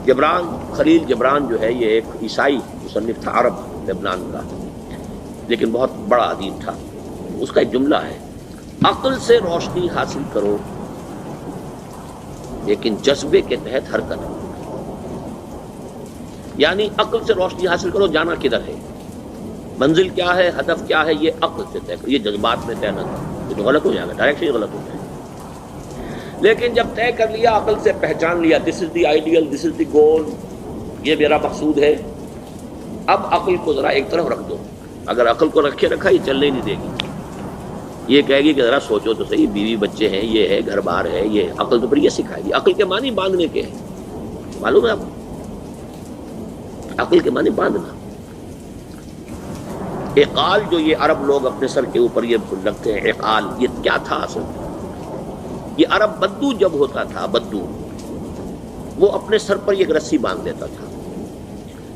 جبران خلیل جبران جو ہے یہ ایک عیسائی مصنف تھا، عرب لبنان کا، لیکن بہت بڑا ادیب تھا. اس کا ایک جملہ ہے، عقل سے روشنی حاصل کرو لیکن جذبے کے تحت حرکت کرو. یعنی عقل سے روشنی حاصل کرو، جانا کدھر ہے، منزل کیا ہے، ہدف کیا ہے، یہ عقل سے طے کرو، یہ جذبات میں طے نہ کرو، یہ تو غلط ہو جائے گا، ڈائریکشن غلط ہو جائے گا. لیکن جب طے کر لیا، عقل سے پہچان لیا، دس از دی آئیڈیل، دس از دی گول، یہ میرا مقصود ہے، اب عقل کو ذرا ایک طرف رکھ دو. اگر عقل کو رکھے رکھا یہ چلنے نہیں دے گی، یہ کہے گی کہ ذرا سوچو تو صحیح، بیوی بچے ہیں، یہ ہے، گھر بار ہے، یہ عقل تو پھر یہ سکھائے گی. عقل کے معنی باندھنے کے ہیں، معلوم ہے آپ کو، عقل کے معنی باندھنا. اقال جو یہ عرب لوگ اپنے سر کے اوپر یہ لگتے ہیں، اقال یہ کیا تھا اصل میں؟ یہ عرب بدو جب ہوتا تھا، بدو وہ اپنے سر پر ایک رسی باندھ دیتا تھا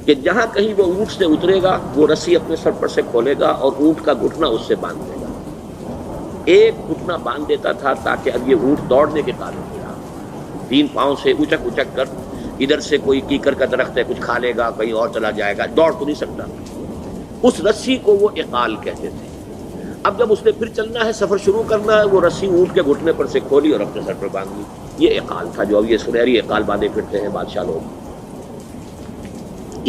کہ جہاں کہیں وہ اونٹ سے اترے گا وہ رسی اپنے سر پر سے کھولے گا اور اونٹ کا گھٹنا اس سے باندھ دے گا. ایک گھٹنا باندھ دیتا تھا تاکہ اب یہ اونٹ دوڑنے کے قابل نہیں رہا، 3 پاؤں سے اچک اچک کر، ادھر سے کوئی کیکر کا درخت ہے کچھ کھا لے گا، کہیں اور چلا جائے گا، دوڑ تو نہیں سکتا. اس رسی کو وہ اقال کہتے تھے. اب جب اس نے پھر چلنا ہے، سفر شروع کرنا ہے، وہ رسی اونٹ کے گھٹنے پر سے کھولی اور اپنے سر پر باندھ لی. یہ اقال تھا جو اب یہ سنہری اقال باندھے پھرتے ہیں بادشاہ لوگ.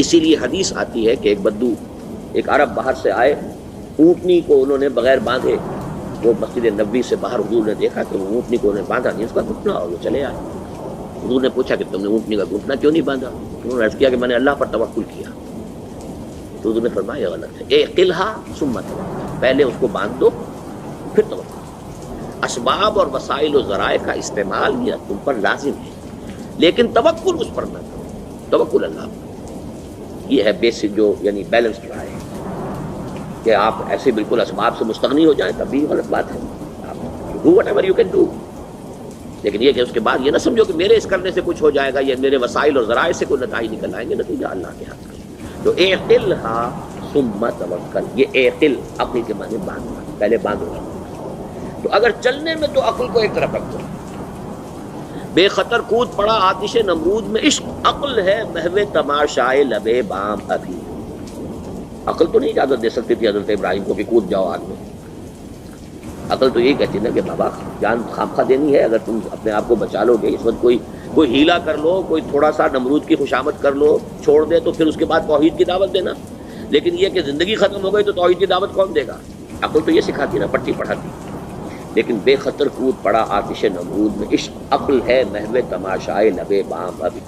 اسی لیے حدیث آتی ہے کہ ایک بدو، ایک عرب باہر سے آئے، اونٹنی کو انہوں نے بغیر باندھے، وہ مسجد نبوی سے باہر حضور نے دیکھا کہ وہ اونٹنی کو انہوں نے باندھا نہیں، اس کا گھٹنا، اور وہ چلے آئے. حضور نے پوچھا کہ تم نے اونٹنی کا گھٹنا کیوں نہیں باندھا؟ انہوں نے عرض کیا کہ میں نے اللہ پر توکل کیا. تو حضور نے فرمایا یہ غلط ہے، اعقلھا ثم توکل، پہلے اس کو باندھ دو پھر توکل. اسباب اور وسائل و ذرائع کا استعمال یہ تم پر لازم ہے، لیکن توکل اس پر نہ کرو، توکل اللہ پر. یہ ہے بیسک جو یعنی بیلنسڈ رائے کہ آپ ایسے بالکل اسباب سے مستغنی ہو جائیں تب بھی غلط بات ہے. آپ do what ever you can do, لیکن یہ کہ اس کے بعد یہ نہ سمجھو کہ میرے اس کرنے سے کچھ ہو جائے گا، یہ میرے وسائل اور ذرائع سے کوئی نتائج نکل آئیں گے، نتیجہ اللہ کے ہاتھ میں. تو اعقلھا ثم توکل، یہ اعقل عقل کے معنی باندھنا، پہلے باندھو. تو اگر چلنے میں تو عقل کو ایک طرف رکھ دو. بے خطر کود پڑا آتش نمرود میں عشق، عقل ہے محو تماشائے لبے بام ابھی. عقل تو نہیں اجازت دے سکتی تھی حضرت ابراہیم کو کہ کود جاؤ آگ میں. عقل تو یہی کہتی نا کہ بابا جان خامخواہ دینی ہے، اگر تم اپنے آپ کو بچا لو گے، اس وقت کوئی ہیلا کر لو، کوئی تھوڑا سا نمرود کی خوشامد کر لو، چھوڑ دے تو پھر اس کے بعد توحید کی دعوت دینا. لیکن یہ کہ زندگی ختم ہو گئی تو توحید کی دعوت کون دے گا؟ عقل تو یہ سکھاتی نا، پٹی پڑھاتی. لیکن بے خطر کود پڑا آتش نمرود میں عشق، عقل ہے محو تماشائے لبے بام ابھی.